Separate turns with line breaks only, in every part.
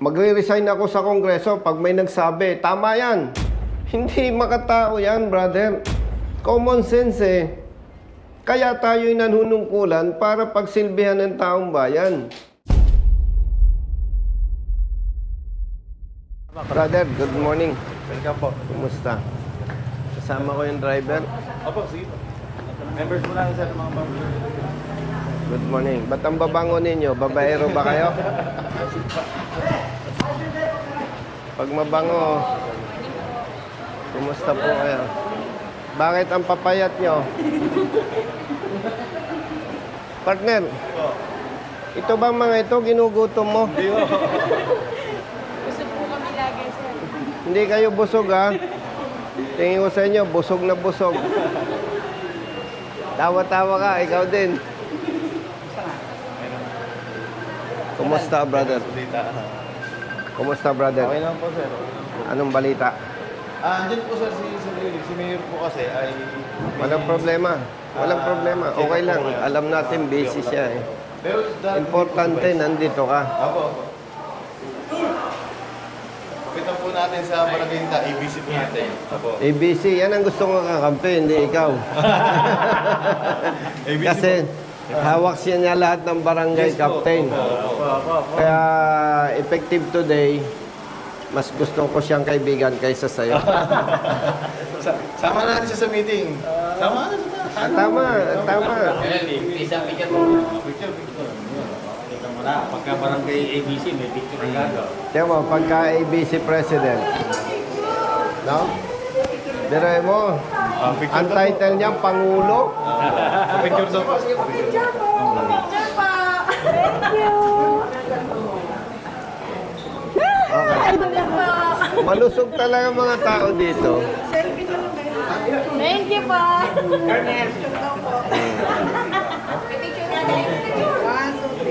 Magre-resign ako sa Kongreso pag may nagsabi. Tama yan. Hindi makatao yan, brother. Common sense eh. Kaya tayo'y nanunungkulan para pagsilbihan ng taong bayan. Brother, good morning.
Welcome po.
Kumusta? Kasama ko yung driver.
Opo, sige po. Members po namin sa mga members.
Good morning. Ba't ang babango ninyo? Babaero ba kayo? Pag mabango, kumusta po kayo? Bakit ang papayat nyo? Partner, ito bang mga ito ginugutom mo?
Busog po kami lagi, sir.
Hindi kayo busog ha? Tingin ko sa inyo, busog na busog. Tawa-tawa ka, ikaw din. Kumusta, brother? Kumusta, brother?
Okay lang po, sir.
Anong balita?
Andyan po, sir, si Mayor po kasi ay...
Walang problema. Walang problema. Okay lang. Alam natin, busy siya eh.
Pero
Importante, nandito ka.
Opo. Kapitan po natin sa Malaginta, ABC po natin. Opo.
ABC, yan ang gusto ko kakampi, hindi ikaw.
ABC
Kasi hawak siya niya lahat ng barangay captain. Kaya effective today, mas gusto ko siyang kaibigan kaysa sa'yo.
Sama natin siya sa meeting. Sama natin siya.
Tama, tama.
Picture mo na. Pagka barangay ABC, may picture agad.
Tiyan mo, pagka ABC President, no? Diray mo, ang title niya, Pangulo.
Picture daw po.
Picture pa! Thank you!
Okay. Malusog talaga mga tao dito.
Thank you po!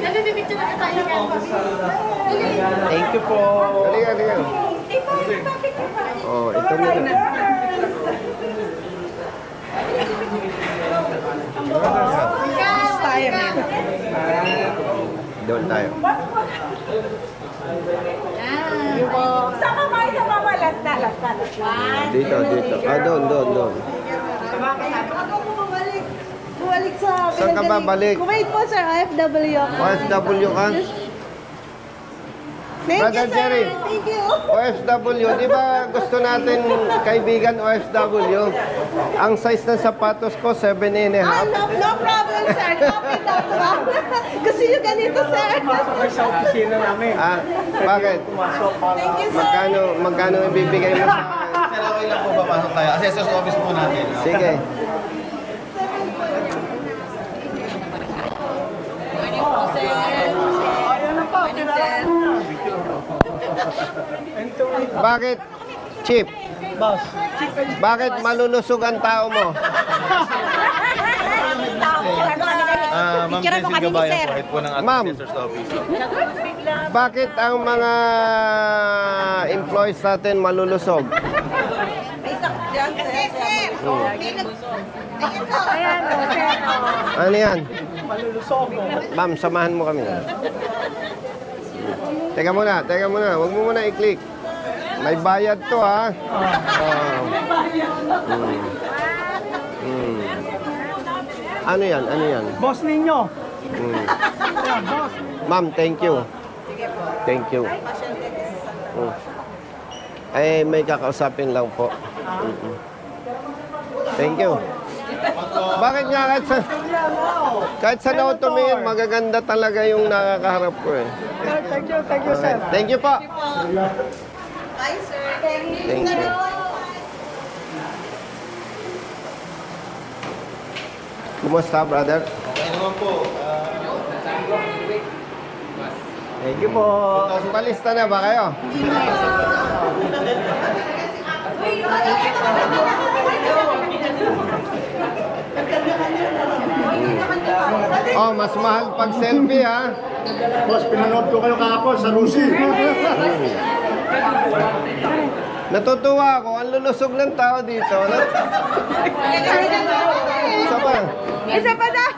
Nabibipicture na tayo.
Thank you po. Halika, halika. Oh, ito mo na. Doon tayo.
Sama kayo sa mama. Last na.
Dito, dito. Ah, doon, doon, doon.
Ako po bumalik sa
Saan ka ba balik?
Kuwait po, sir. OFW ako.
OFW ka?
Thank
Brother
you, sir.
Jerry.
Thank you.
OFW, di ba gusto natin kaibigan OFW? Ang size ng sapatos ko, 7 and a half.
No problem, sir. Copy lang po. Gusto nyo ganito, sir.
Sa opisina namin.
Ah, bakit?
Thank you, sir.
Magkano ibibigay mo sa akin?
Sir, okay lang po ba pasok tayo? Assessor's office po natin.
Sige. Bakit, Chief? Bakit malulusog ang tao mo?
Ma'am Cecil Gabayan po, head po ng
Ma'am.
Assessor's office.
Bakit ang mga employees natin malulusog?
Kasi, sir.
Ayan, sir.
Ano yan? Ma'am, samahan mo kami. Teka muna. Huwag mo muna i-click. May bayad to, ha? Ano yan?
Boss ninyo.
Ma'am, thank you. Thank you. Ay, may kakausapin lang po. Thank you. Bakit nga kahit sa ako tumingin, magaganda talaga yung nakakaharap ko eh.
Thank you, sir.
Thank you po.
Bye, sir.
Thank you. Kumusta, brother?
Okay naman po.
Thank you po. Palista na ba kayo? Oh, mas mahal pag selfie ha.
Boss, pinanood ko kayo kahapon sa Rusi.
Natutuwa ako, ang lulusog ng tao dito. Isa pa.
Isa pa daw.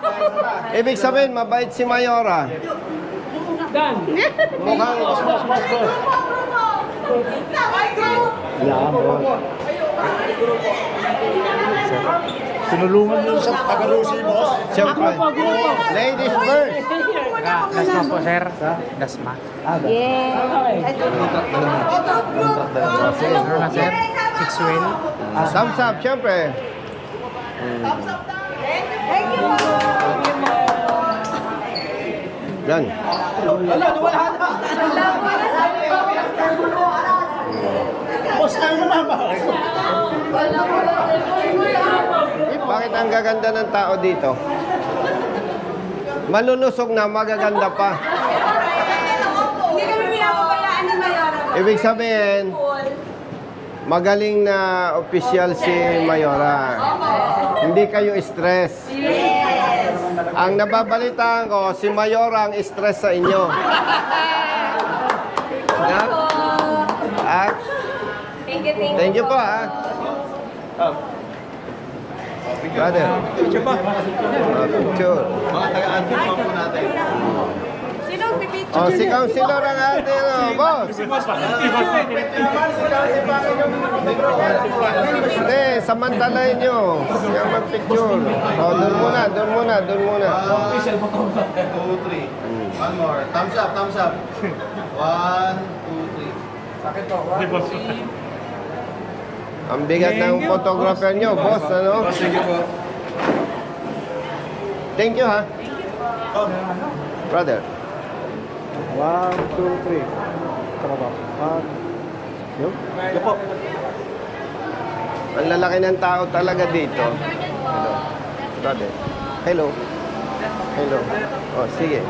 Ibig sabihin, mabait si Mayora. Mukhang...
Tinulungan niyo sa taga-Rusi, boss.
Siyempre. Ladies first.
Dasma po, sir. Dasma. Ano na, sir? Six wheel.
Thumbs up, siyempre.
Thank you po.
Yan.
Boss, tayo mo na ba?
Bakit ang gaganda ng tao dito? Malulusog na, magaganda pa.
Hindi kami pinapabayaan ni Mayora.
Ibig sabihin, magaling na opisyal si Mayora. Hindi kayo stress. Ang nababalitaan ko, si Mayora ang stress sa inyo. Ha? At thank you po, ha? Brother. Picture pa. Picture.
Mga taga-antin pa po natin.
Sino pipicture?
O, si Councilor ang ating, boss. Hindi, samantalahin nyo. Siya mag-picture. O, doon muna, doon muna, doon muna.
2, 3. One more. Thumbs up, thumbs up. 1, 2, 3.
Ang bigat ng photographer nyo, boss, ano?
Sige po.
Thank you, ha? Brother.
1, 2, 3. Tama ba? Yun? Yun po.
Ang lalaki ng tao talaga dito. Hello. Brother. Hello. Hello. O, sige.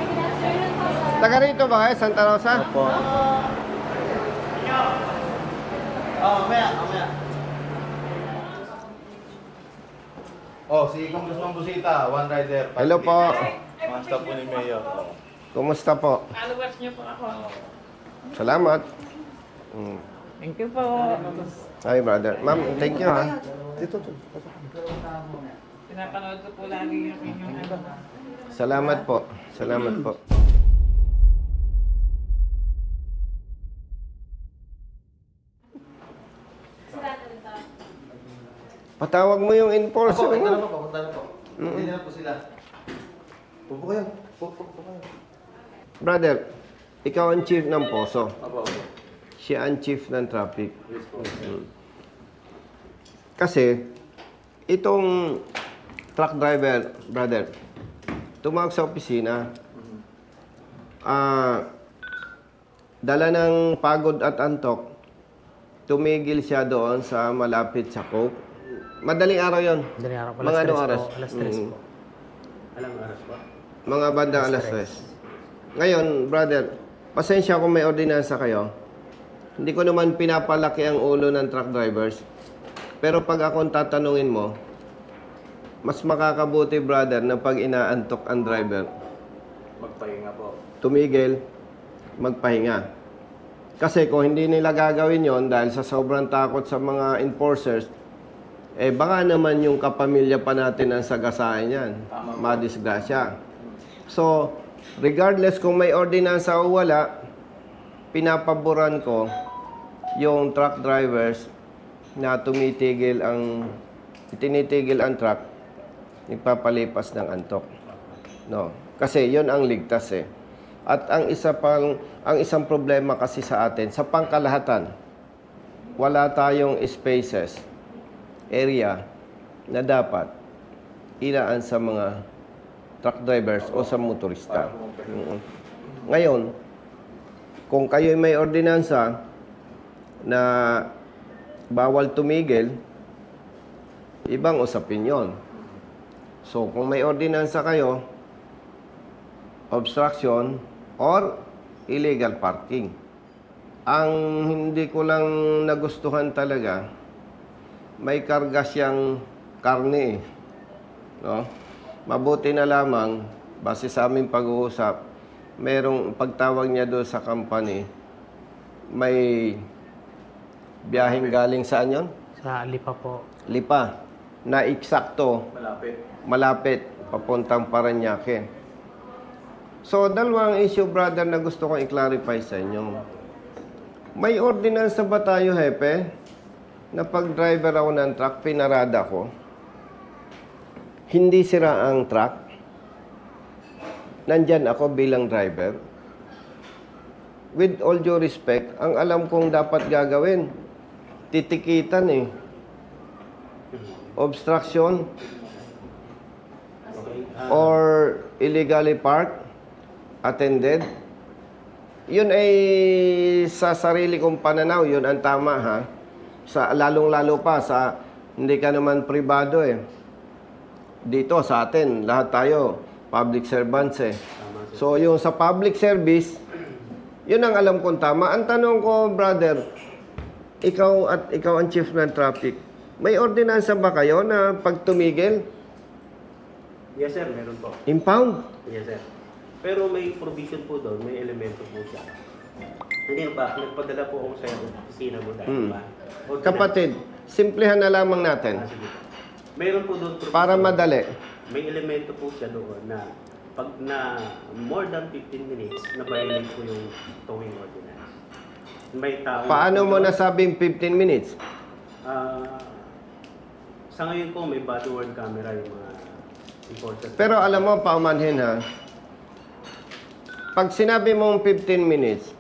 Taga rito ba kayo, Santa Rosa?
Opo.
Mamaya. Oh, si Congressman Busita, one rider.
Hello po.
Master po ni Mayor.
Kumusta po?
Followers niyo po ako.
Salamat.
Thank you po.
Hi, brother. Ma'am, thank you, ha?
Pinapanood ko po lagi yung inyong ano.
Salamat po. Salamat po. Patawag mo yung enforcer
Punta na
mo.
po, punta na po. Hindi na po sila. Pupo kayo. Pupo kayo.
Brother, ikaw ang chief ng poso.
Apo.
Siya ang chief ng traffic.
Yes po.
Kasi, itong truck driver, brother, tumawag sa opisina, dala ng pagod at antok, tumigil siya doon sa malapit sa Coke. Madaling araw yon.
Madaling araw.
Mga anong oras?
Alas 3 po.
Mga bandang alas 3. Ngayon, brother, pasensya kung may ordinansa kayo. Hindi ko naman pinapalaki ang ulo ng truck drivers. Pero pag akong tatanungin mo, mas makakabuti, brother, na pag inaantok ang driver,
Magpahinga po.
tumigil, magpahinga. Kasi kung hindi nila gagawin yon dahil sa sobrang takot sa mga enforcers, baka naman yung kapamilya pa natin ang sagasaan yan. Madisgrasya. So, regardless kung may ordinansa o wala, pinapaboran ko yung truck drivers na tinitigil ang truck, nagpapalipas ng antok. No. Kasi yon ang ligtas eh. At ang isang problema kasi sa atin, sa pangkalahatan, wala tayong spaces, area na dapat ilaan sa mga truck drivers o sa motorista. Ngayon, kung kayo may ordinansa na bawal tumigil, ibang usapin yon. So, kung may ordinansa kayo, obstruction or illegal parking. Ang hindi ko lang nagustuhan talaga, may karga siyang karne. No? Mabuti na lamang, base sa aming pag-uusap, merong pagtawag niya doon sa company, may biyaheng galing saan yon?
Sa Lipa po.
Lipa, na eksakto,
Malapit.
malapit, papuntang Parañaque. So, dalawang issue, brother, na gusto kong i-clarify sa inyo. May ordinance ba tayo, Hepe, na pag driver ako ng truck, pinarada ko, hindi sira ang truck, nandyan ako bilang driver. With all due respect, ang alam kong dapat gagawin, titikitan eh. Obstruction or illegally parked, attended. Yun ay sa sarili kong pananaw, yun ang tama ha. Sa lalong-lalo pa sa hindi ka naman pribado eh. Dito sa atin, lahat tayo public servants eh. So yung sa public service, yun ang alam kong tama. Ang tanong ko, brother, ikaw ang chief ng traffic. May ordinansa ba kayo na pag tumigil,
Yes sir, meron po.
impound?
Yes sir. Pero may provision po doon, may elemento po siya. Hindi ba, nagpadala po ako sa opisina mo dahil ba?
Kapatid, simplihan na lamang natin
Sige. Meron po doon provision.
para madali.
May elemento po siya doon na pag na more than 15 minutes, na-violate po yung towing ordinance. May tao...
Paano mo nasabing 15 minutes?
Sa ngayon po, may body worn camera yung mga enforcers.
Pero alam mo, paumanhin ha, pag sinabi mong 15 minutes,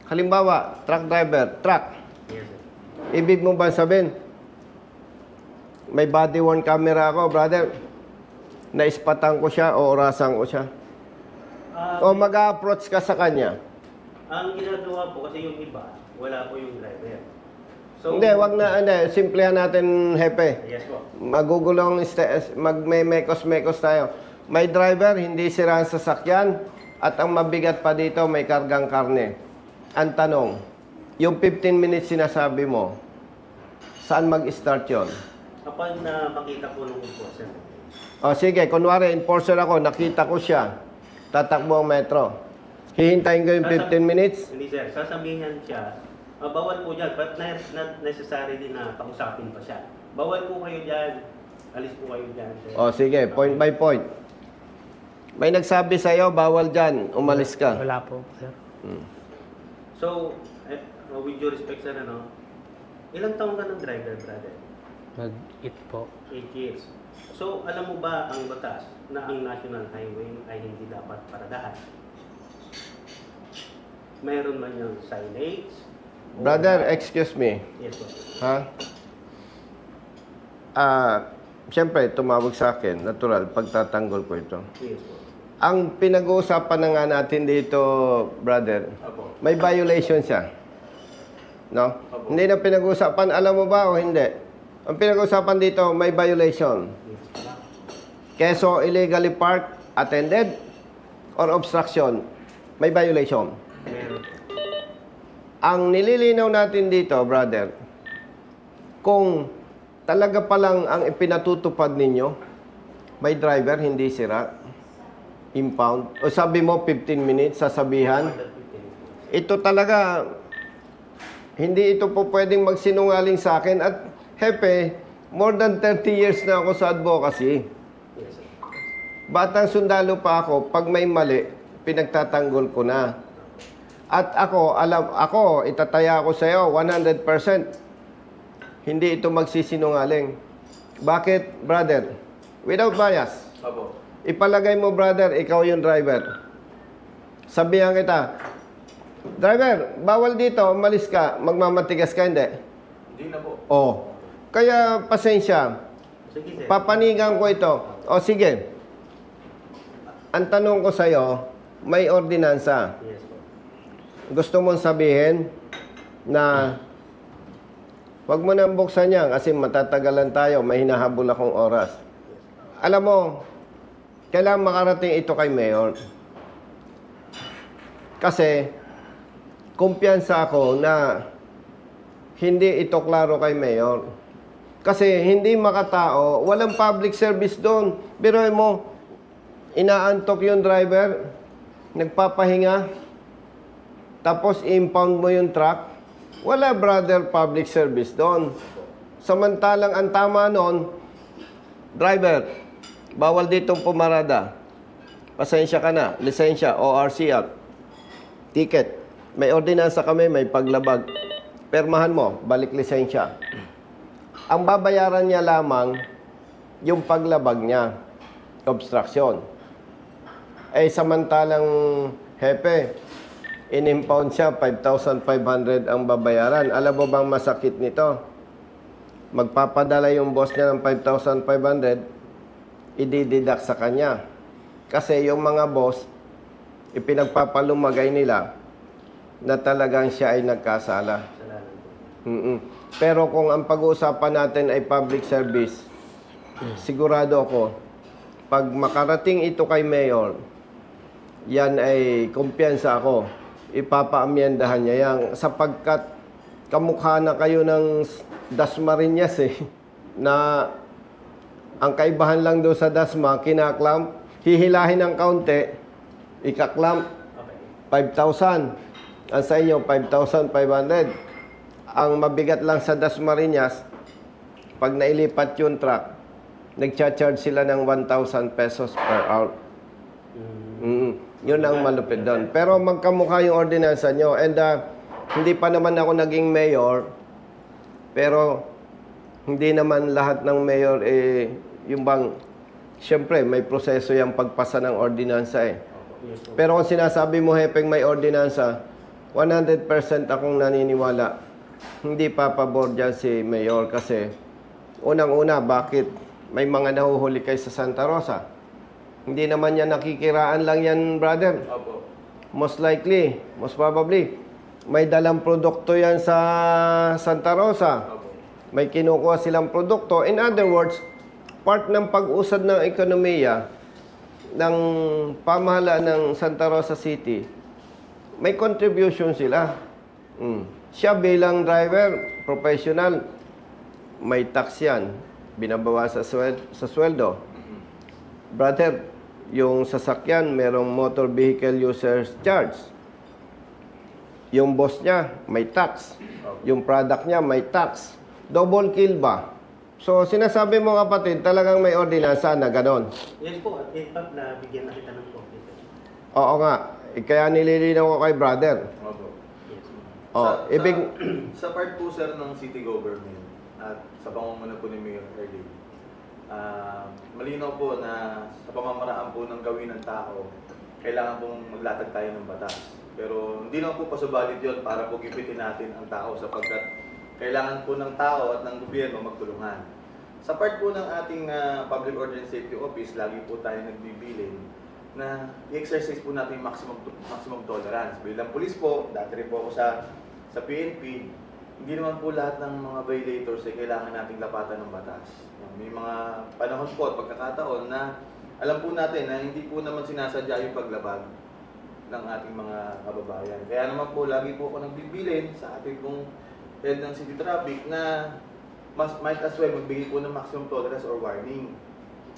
halimbawa, truck driver, truck,
Yes sir.
ibig mo ba sabihin, may body worn camera ako, brother, naispatan ko siya o orasan ko siya? O mag-approach ka sa kanya?
Ang ginagawa po kasi yung iba, wala po yung driver. So,
Hindi, wag na, hindi, simplihan natin, Hepe.
Yes po.
Magugulong, mag-mekos-mekos tayo. May driver, hindi sira ang sasakyan, at ang mabigat pa dito, may kargang karne. Ang tanong, yung 15 minutes sinasabi mo, saan mag-start yon?
Kapag na makita po ng enforcer,
O sige, kunwari, enforcer ako, nakita ko siya, tatakbo ang metro. Hihintayin ko yung 15 minutes?
hindi sir, sasabihan siya, bawal po dyan, but not necessary din na pausapin pa siya. Bawal po kayo dyan, alis po kayo dyan. Sir.
O sige, point by point. May nagsabi sa'yo, bawal dyan, umalis ka.
Wala po, sir.
So, with due respect sir, ano, ilang taong ka ng driver, brother?
Mag-it po.
8 years. So, alam mo ba ang batas na ang National Highway ay hindi dapat paradahan? Mayroon man yung signage? o-
Brother, excuse me.
Yes po.
Ha? Siyempre, tumawag sa akin, natural, pagtatanggol ko ito.
Yes po.
Ang pinag-uusapan na nga natin dito, brother,
Apo.
may violation siya. No?
Opo.
Hindi na pinag-uusapan, alam mo ba o hindi? Ang pinag-uusapan dito, may violation. Keso illegally parked, attended, or obstruction, may violation.
Meron.
Ang nililinaw natin dito, brother, kung talaga palang ang ipinatutupad ninyo, may driver, hindi sira, impound, o sabi mo 15 minutes, sasabihan, ito talaga, hindi ito po pwedeng magsinungaling sa akin. At, Hepe, more than 30 years na ako sa advocacy.
Yes sir.
Batang sundalo pa ako, pag may mali, pinagtatanggol ko na. At ako, itataya ako sa iyo 100%. Hindi ito magsisinungaling. Bakit, brother? Without bias.
Apo.
Ipalagay mo, brother, ikaw yung driver. Sabihan kita, driver, bawal dito, umalis ka, magmamatigas ka, hindi?
Hindi na po.
Oh. Kaya, pasensya,
Sige sir.
papanigan ko ito. O, sige. Ang tanong ko sa'yo, may ordinansa.
Yes po.
Gusto mong sabihin na wag mo nang buksan yan kasi matatagalan tayo, may hinahabol akong oras. Alam mo, kailangan makarating ito kay Mayor. Kasi, kumpiyansa ako na hindi ito klaro kay Mayor. Kasi hindi makatao, walang public service doon. Biruin mo, inaantok yung driver, nagpapahinga, tapos impound mo yung truck. Wala, brother, public service doon. Samantalang ang tama noon, driver, bawal ditong pumarada. Pasensya ka na. Lisensya, ORC out. Ticket. May ordinansa kami, may paglabag. Permahan mo, balik lisensya. Ang babayaran niya lamang, yung paglabag niya. Obstruction. Eh, samantalang, hepe, in-impound siya, 5,500 ang babayaran. Alam mo bang masakit nito? Magpapadala yung boss niya ng 5,500, i-deduct sa kanya. Kasi yung mga boss, ipinagpapalumagay nila na talagang siya ay nagkasala.
Kasalanan po.
Pero kung ang pag-uusapan natin ay public service, sigurado ako, pag makarating ito kay Mayor, yan ay kumpiyansa ako. Ipapaamyendahan niya yan sapagkat kamukha na kayo ng Dasmariñas na ang kaibahan lang doon sa Dasma, kinaklamp, hihilahin ng kaunti, ikaklamp,
Okay.
5,000. Ang sa inyo, 5,500. Ang mabigat lang sa Dasmariñas, pag nailipat yung truck, nagcha-charge sila ng 1,000 pesos per hour. Yun ang malupit doon. Pero magkamukha yung ordinansa nyo. And hindi pa naman ako naging mayor, pero hindi naman lahat ng mayor yung bang, siyempre may proseso yung pagpasa ng ordinansa
Yes po.
Pero kung sinasabi mo, Hepeng, may ordinansa, 100% akong naniniwala. Hindi papabor dyan si Mayor kasi unang-una, bakit may mga nahuhuli kay sa Santa Rosa? Hindi naman yan nakikiraan lang yan, brother.
Opo.
Most likely, most probably, may dalang produkto yan sa Santa Rosa.
Opo.
May kinukuha silang produkto. In other words, part ng pag-usad ng ekonomiya ng pamahalaan ng Santa Rosa City, may contribution sila. Siya bilang driver, professional, may tax yan. Binabawa sa sweldo. Brother, yung sasakyan, merong motor vehicle users charge. Yung boss niya, may tax. Yung product niya, may tax. Double kill ba? So, sinasabi mo kapatid, talagang may ordinansa na ganon.
Yes po, at in fact, nabigyan na kita ng copy.
Oo nga. Kaya nililinaw ko kay brother.
Opo.
Yes po.
Oh, ibig...
Sa part po sir ng city government at sa pamumuno po ni Mayor Erling, malinaw po na sa pamamaraan po ng gawin ng tao, kailangan pong maglatag tayo ng batas. Pero hindi naman po pasubalit yun para po gipitin natin ang tao sapagkat kailangan po ng tao at ng gobyerno magtulungan. Sa part po ng ating Public Order and Safety Office, lagi po tayo nagbibilin na i-exercise po natin yung maximum tolerance. Bilang pulis po, dati rin po ako sa PNP, hindi naman po lahat ng mga violators ay kailangan nating lapatan ng batas. May mga panahon po at pagkakataon na alam po natin na hindi po naman sinasadya yung paglabag ng ating mga kababayan. Kaya naman po, lagi po ako nagbibilin sa ating pong head ng city traffic na might as well magbigay po ng maximum tolerance or warning.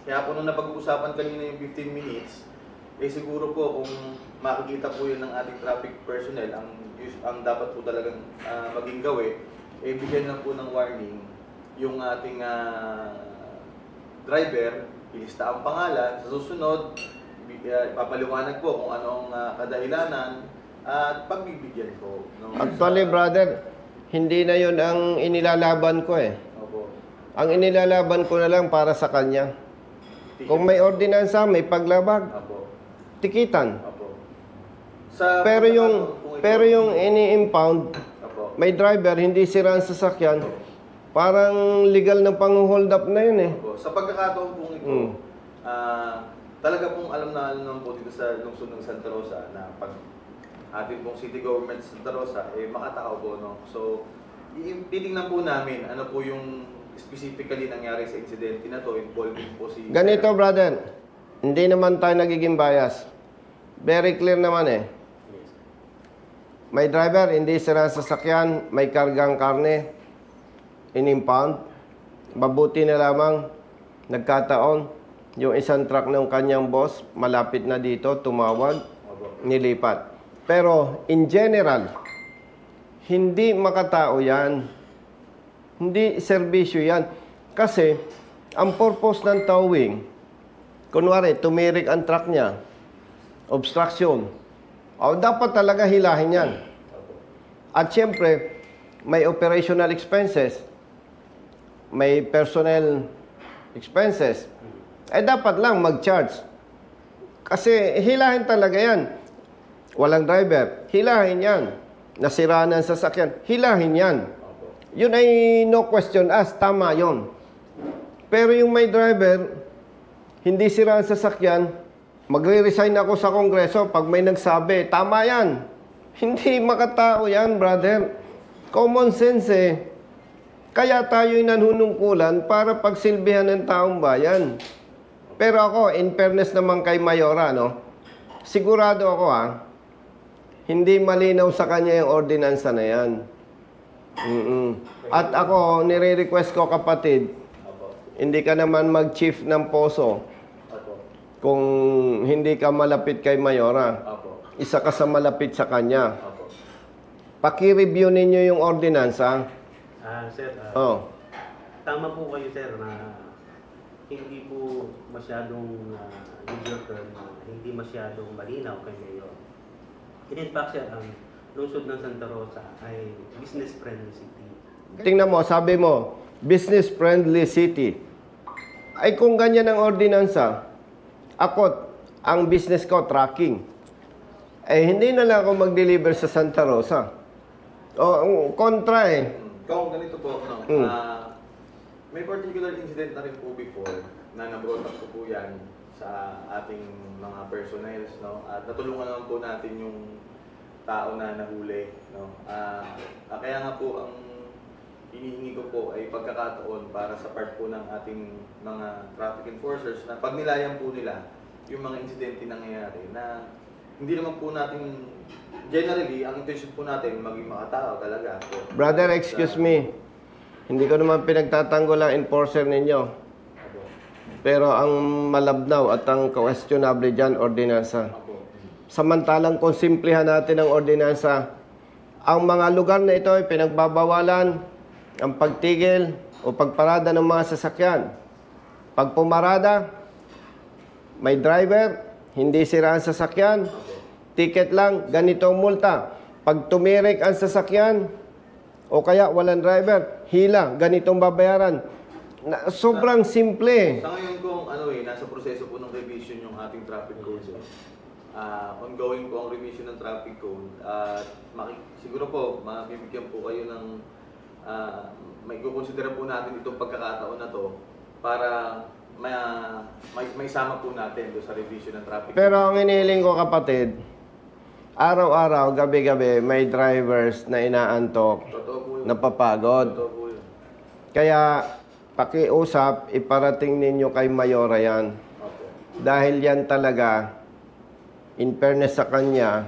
Kaya po nung napag-uusapan kanina yung 15 minutes, siguro po kung makikita po yun ng ating traffic personnel, ang dapat po talagang maging gawi, bigyan lang po ng warning yung ating driver, ilista ang pangalan, sa susunod, ipapaliwanag po kung ano ang kadahilanan at pagbibigyan po.
Actually, brother, hindi na yun ang inilalaban ko
Opo.
Ang inilalaban ko na lang para sa kanya. Kung may ordinansa, may paglabag,
Opo.
tikitan.
Opo.
Pero yung ini-impound,
Opo.
may driver, hindi sira ang sasakyan, parang legal na pang-hold up na yun
Opo. Sa pagkakataon pong ito, talaga pong alam na po dito sa lungsod ng Santa Rosa na pag ating pong city government sa Santa Rosa, makatao po, no? So, titingnan po namin ano po yung specifically nangyari sa insidente na to, involving po si...
Ganito, brother, hindi naman tayo nagiging bias. Very clear naman May driver, hindi sira ang sasakyan, may kargang karne, in-impound. Mabuti na lamang, nagkataon, yung isang truck ng kanyang boss, malapit na dito, tumawag, nilipat. Pero, in general, hindi makatao yan. Hindi serbisyo yan. Kasi, ang purpose ng towing, kunwari, tumirik ang truck niya, obstruction. O, dapat talaga hilahin yan. At siyempre, may operational expenses, may personnel expenses. Dapat lang mag-charge. Kasi hilahin talaga yan. Walang driver, hilahin yan. Nasira na ang sasakyan, hilahin yan. Yun ay no question asked, tama yon. Pero yung may driver, hindi sira ang sasakyan, magre-resign ako sa Kongreso pag may nagsabi, tama yan. Hindi makatao yan, brother. Common sense eh. Kaya tayo'y nanunungkulan para pagsilbihan ng taong bayan. Pero ako, in fairness naman kay Mayora, no? Sigurado ako hindi malinaw sa kanya yung ordinansa na yan. At ako, nire-request ko kapatid, hindi ka naman mag-chief ng poso kung hindi ka malapit kay Mayora. Isa ka sa malapit sa kanya. Paki-review ninyo yung ordinansa.
Sir, tama po kayo sir na hindi po masyadong user term, hindi masyadong malinaw kay Mayor. In fact sir, ang lungsod ng Santa Rosa ay business-friendly city.
Tingnan mo, sabi mo, business-friendly city. Ay kung ganyan ang ordinansa, ako, ang business ko, tracking. Hindi na lang ako mag-deliver sa Santa Rosa. O, kontra eh.
Kung ganito po, no? May particular incident na rin po before na na-brought up ko po yan sa ating mga personnels, no? At natulungan naman po natin yung tao na nahuli, no? Kaya nga po ang hinihingi ko po ay pagkakataon para sa part po ng ating mga traffic enforcers na pag nilayan po nila yung mga insidente nangyayari na hindi naman po natin, generally, ang intention po natin maging makatao talaga. So,
Brother, excuse me. Hindi ko naman pinagtatanggol ang enforcer ninyo. Pero ang malabnaw at ang questionable dyan, ordinansa. Samantalang kung simplihan natin ang ordinansa, ang mga lugar na ito ay pinagbabawalan ang pagtigil o pagparada ng mga sasakyan. Pag pumarada, may driver, hindi sira ang sasakyan, ticket lang, ganitong multa. Pag tumirik ang sasakyan, o kaya walang driver, hila, ganitong babayaran. Sobrang simple.
Sa ngayon kung nasa proseso po ng revision yung ating traffic code. Ongoing po ang revision ng traffic code. Siguro po, mabibigyan po kayo ng may kukonsidera po natin itong pagkakataon na to para may sama po natin doon sa revision ng traffic code.
Pero ang iniling ko kapatid, araw-araw, gabi-gabi, may drivers na inaantok,
Totoo po yun.
napapagod.
Totoo po yun.
Kaya, pakiusap, iparating ninyo kay Mayora yan.
Opo.
Dahil yan talaga, in fairness sa kanya,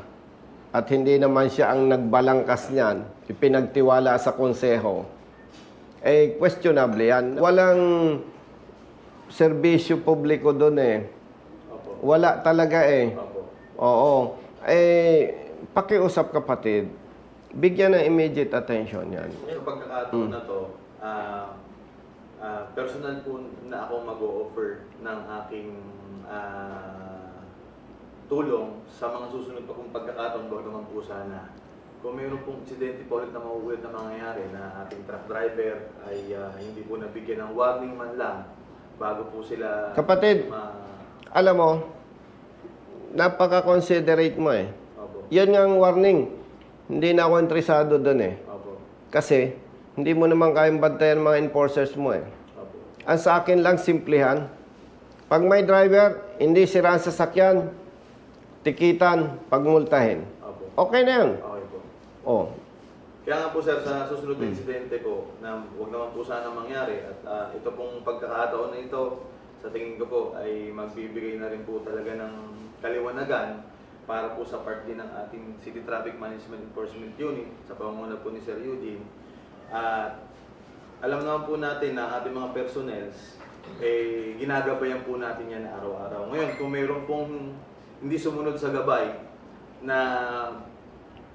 at hindi naman siya ang nagbalangkas niyan, ipinagtiwala sa konseho, questionable yan. Walang serbisyo publiko doon eh.
Opo.
Wala talaga eh.
Opo.
Oo. Pakiusap kapatid, bigyan ng immediate attention yan.
Sa pagkakataon na to, personal po na ako mag-o-offer ng aking tulong sa mga susunod pa kong pagkakataon, bago naman po sana. Kung mayroon pong insidente po ulit na mauulit na mangyayari na ating truck driver ay hindi po nabigyan ng warning man lang bago po sila...
Kapatid, alam mo, napaka-considerate mo eh.
Opo.
Yan nga ang warning. Hindi na ako interesado doon eh.
Opo.
Kasi, hindi mo naman kayang bantayan mga enforcers mo eh.
Opo.
Ang sa akin lang, simplihan. Pag may driver, hindi sira ang sasakyan, tikitan, pagmultahin.
Opo.
Okay na yan.
Okay po.
Oh.
Kaya nga po sir, sa susunod na insidente ko, na huwag naman po sana mangyari at ito pong pagkakataon na ito, sa tingin ko po ay magbibigay na rin po talaga ng kaliwanagan para po sa part din ng ating City Traffic Management Enforcement Unit sa pamumuno po ni Sir Eugene. At alam naman po natin na ating mga personnels, ginagabayan po natin yan araw-araw. Ngayon, kung mayroon pong hindi sumunod sa gabay na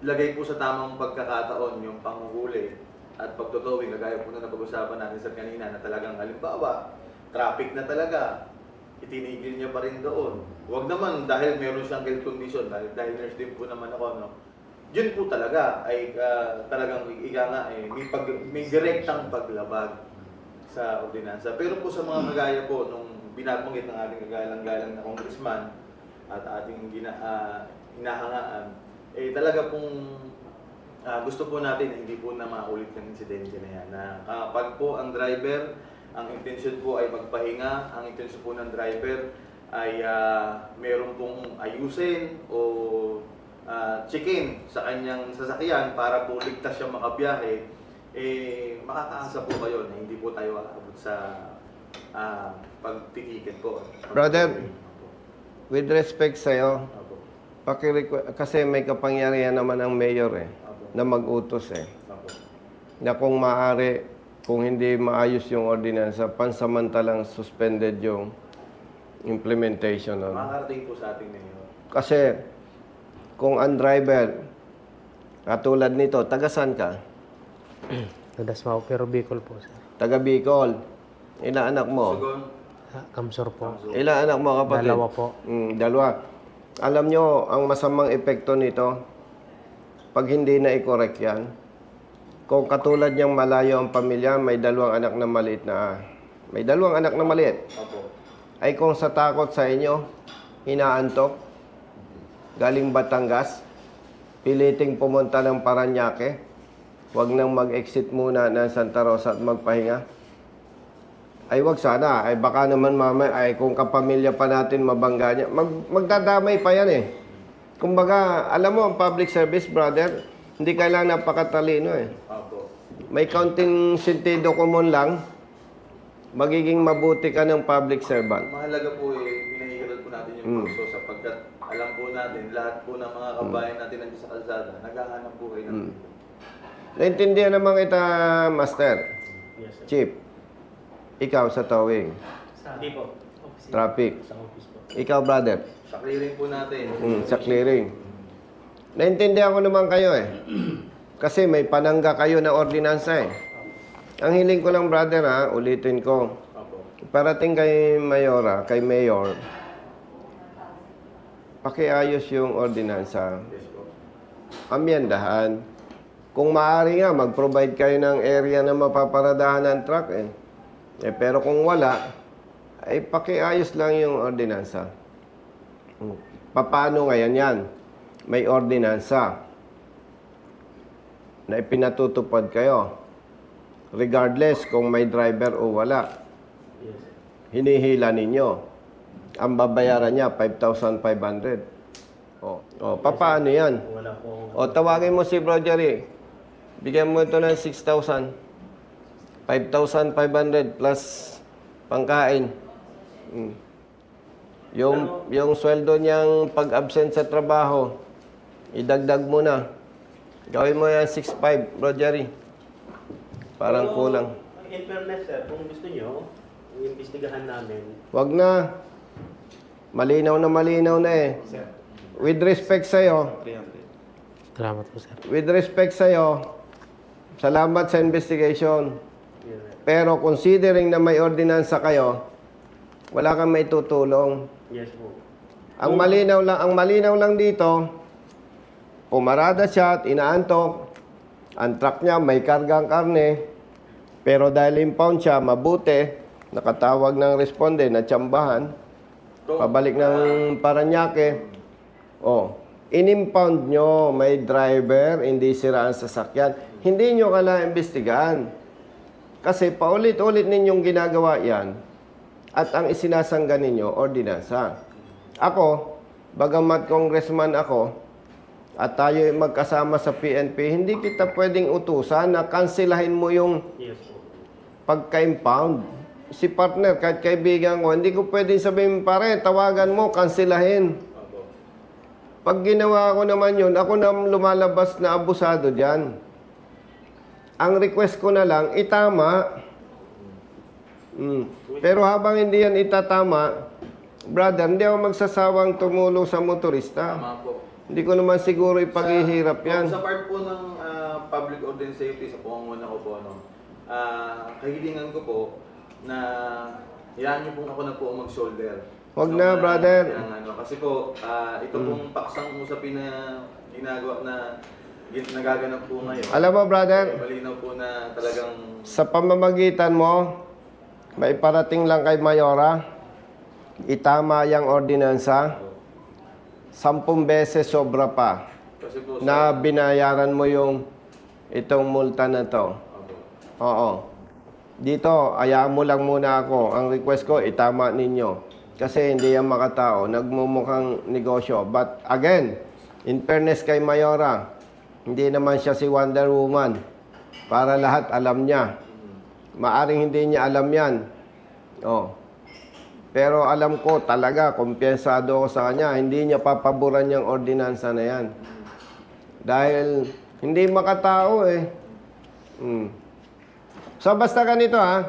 lagay po sa tamang pagkakataon yung panghuhuli at pagtotowing, kagaya po na napag-usapan natin sa kanina na talagang halimbawa, traffic na talaga, itinigil niya pa rin doon. Huwag naman dahil meron siyang health condition, dahil nurse din po naman ako, no? Yun po talaga ay talagang iga nga may direktang paglabag sa ordinansa. Pero po sa mga kagaya po nung binabanggit ng ating kagalang-galang na congressman at ating hinahangaan, talaga pong gusto po natin na hindi po na maulit yung insidente na yan. Na kapag po ang driver, ang intensyon po ay magpahinga, ang intensyon po ng driver ay meron pong ayusin o check-in sa kanyang sasakyan para po ligtas siyang makabiyahe, makakaasa po kayo na hindi po tayo aabot sa pagtitiket po.
Brother, with respect sa'yo,
Apo.
kasi may kapangyarihan naman ang mayor
Apo.
na mag-utos
Apo.
na kung maaari, kung hindi maayos yung ordinansa, pansamantalang suspended yung implementation nun.
Makakarating po sa ating mayor.
Kasi kung ang driver, katulad nito, taga saan ka?
Nadasmaw, pero Bicol po, sir.
Taga Bicol. Ilan anak mo?
Sugon.
Kamsor po.
Ilan anak mo, kapatid?
Dalawa po.
Dalawa. Alam nyo, ang masamang epekto nito, pag hindi na i-correct yan, kung katulad niyang malayo ang pamilya, may dalawang anak na maliit
Apo.
ay kung sa takot sa inyo, inaantok, galing Batangas, piliting pumunta ng Paranaque, wag nang mag-exit muna ng Santa Rosa at magpahinga. Ay wag sana, ay baka naman ay kung kapamilya pa natin mabangga niya, magdadamay pa yan eh. Kumbaga, alam mo, ang public service, brother, hindi kailangan napakatalino
Apo.
May kaunting sentido common lang, magiging mabuti ka ng public servant.
Mahalaga po pinahihiral po natin yung kurso sapagkat alam po natin, lahat po ng mga kabayan natin nandiyan sa kalsada, naghahanap po kayo ng
Naintindihan naman kita, Master.
Yes, sir.
Chief, ikaw sa towing,
Hindi po.
traffic.
Sa office po.
Ikaw, brother,
sa clearing po natin.
sa clearing. Naintindihan ko naman kayo Kasi may panangga kayo na ordinansa Ang hiling ko lang, brother, ulitin ko.
Apo.
Parating kay Mayora, kay Mayor, pakiayos yung ordinansa.
Yes po.
Amyendahan. Kung maaari nga, mag-provide kayo ng area na mapaparadahan ng truck pero kung wala, ay pakiayos lang yung ordinansa. Paano ngayon yan? May ordinansa na ipinatutupad kayo. Regardless kung may driver o wala.
Yes, sir.
Hinihila ninyo. Ang babayaran niya, 5,500. Paano yan?
Wala po.
Tawagin mo si Bro Jerry. Bigyan mo ito ng 6,000. 5,500 plus pangkain. Yung sweldo niyang pag-absent sa trabaho, idagdag mo na. Gawin mo yan 6,500, Bro Jerry. Parang
Pero,
kulang.
In fairness, sir, kung gusto nyo, iimbestigahan namin.
Wag na. Malinaw na With respect sa'yo,
Salamat po, sir.
with respect sa'yo, salamat sa investigation.
Yes, sir.
Pero considering na may ordinansa kayo, wala kang may tutulong.
Yes po.
Ang malinaw lang dito, pumarada siya at inaantok. Ang truck niya may kargang karne, pero dahil impound siya, mabuti, nakatawag ng responde na tsambahan, pabalik ng Paranaque. In-impound nyo, may driver, hindi sira ang sasakyan. Hindi nyo kailangan imbestigahan. Kasi paulit-ulit ninyong ginagawa yan at ang isinasangga ninyo, ordinansa. Ako, bagamat congressman ako, at tayo magkasama sa PNP, hindi kita pwedeng utusan na kansilahin mo yung
Yes po.
pagka-impound. Si partner, kahit kaibigan ko, hindi ko pwedeng sabihin, pare, tawagan mo, kansilahin.
Apo.
Pag ginawa ko naman yun, ako na lumalabas na abusado dyan. Ang request ko na lang, itama. Pero habang hindi yan itatama, brother, hindi ako magsasawang tumulong sa motorista.
Tama po.
Hindi ko naman siguro ipaghihirap yan.
Sa part po ng public order and safety, sa pangunguna ko po, kahilingan ko po na Hayaan niyo pong ako na po ang mag-shoulder.
Wag na, brother.
Kasi po, ito pong paksang usapin na ginagawa na nagaganap po ngayon.
Alam mo, brother,
Malinaw po na talagang
sa pamamagitan mo, may parating lang kay Mayora, itama yung ordinansa, 10 beses sobra pa
kasi po
na binayaran mo yung itong multa na to.
Opo.
Oo. Dito, ayaan mo lang muna ako. Ang request ko, itama ninyo. Kasi hindi yan makatao. Nagmumukhang negosyo. But again, in fairness kay Mayora, hindi naman siya si Wonder Woman. Para lahat alam niya. Maaring hindi niya alam yan. Oh. Pero alam ko talaga, kumpiyensado ako sa kanya, hindi niya papaboran yung ordinansa na yan. Dahil hindi makatao eh. So basta ganito ha,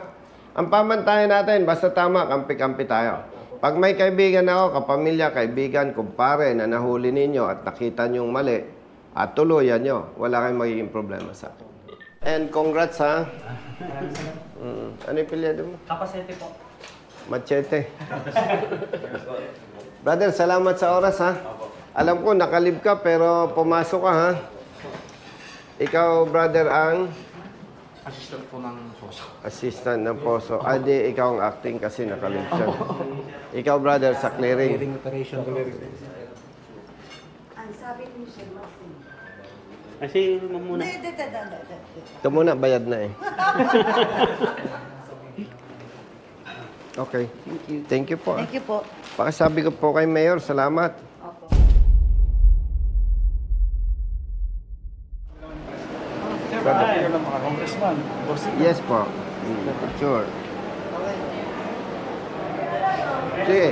ang pamantayan natin, basta tama, kampi-kampi tayo. Pag may kaibigan ako, kapamilya, kaibigan, kumpare na nahuli ninyo at nakita niyong mali, at tuluyan nyo, wala kayong magiging problema sa akin. And congrats ha. Ano yung pilyado mo?
Kapasete po.
Machete. Brother, salamat sa oras ha. Alam ko, nakalib ka pero pumasok ka ha. Ikaw, brother, ang
Assistant po ng poso.
assistant ng poso. Di, ikaw ang acting kasi nakalib siya. Ikaw, brother, sa clearing.
Operation.
Ang sabi ni Michelle,
Kasi muna.
Ito muna, bayad na eh. Okay. Thank you po.
Thank you po.
Pakisabi ko po kay Mayor, salamat.
Opo.
Brother, mga congressman.
Yes po. Sure. Sige.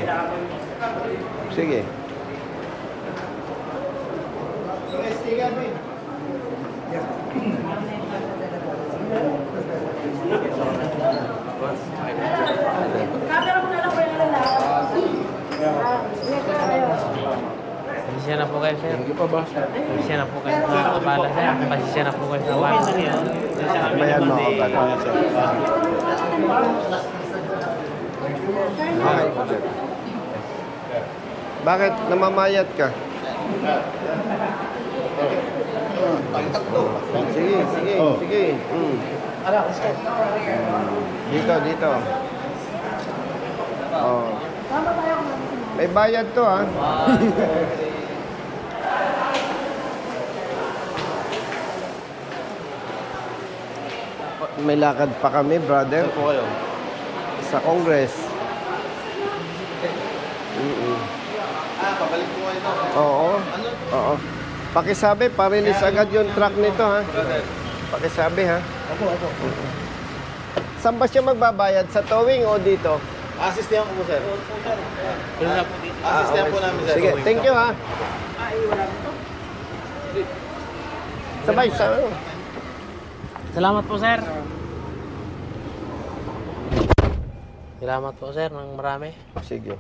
Sige.
Pasisya na po kayo, sir.
Hindi pa ba?
Pasisya na po kayo sa abala, sir. Pasisya na po kayo sa abala.
Bayan mo ako, brother. Okay. Bakit namamayat ka? Sige, sige, sige. Dito, dito. Oh. May bayad to, ha? May lakad pa kami, brother.
po kayo.
Sa Congress.
Pabalik po kayo ito.
Oo. Oo. Pakisabi, pa-release agad yung truck nito, ha? Pakisabi, ha?
Opo.
Saan ba siya magbabayad? Sa towing o dito?
Asistihan ko po, sir.
Ah,
Asistihan
okay.
po namin, sir.
Sige, thank you, ha? Sabay, sa...
Salamat po, sir. Salamat po, sir, ng marami.
Sige.